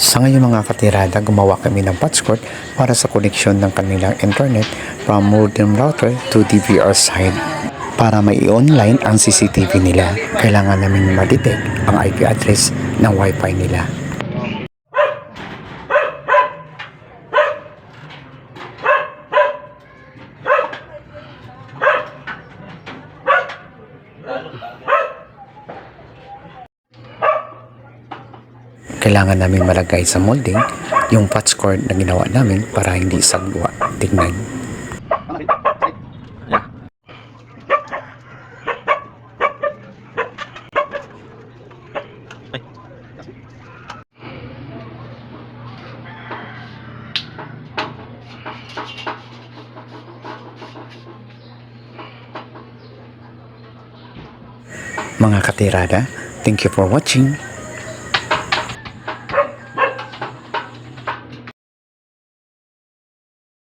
Sa ngayon mga katirada, gumawa kami ng patchwork para sa koneksyon ng kanilang internet from modem router to DVR side. Para mai-online ang CCTV nila, kailangan namin ma-detect ang IP address ng Wi-Fi nila. Kailangan namin malagay sa molding yung patchwork na ginawa namin para hindi sagwa tignan. Mga katirada, thank you for watching.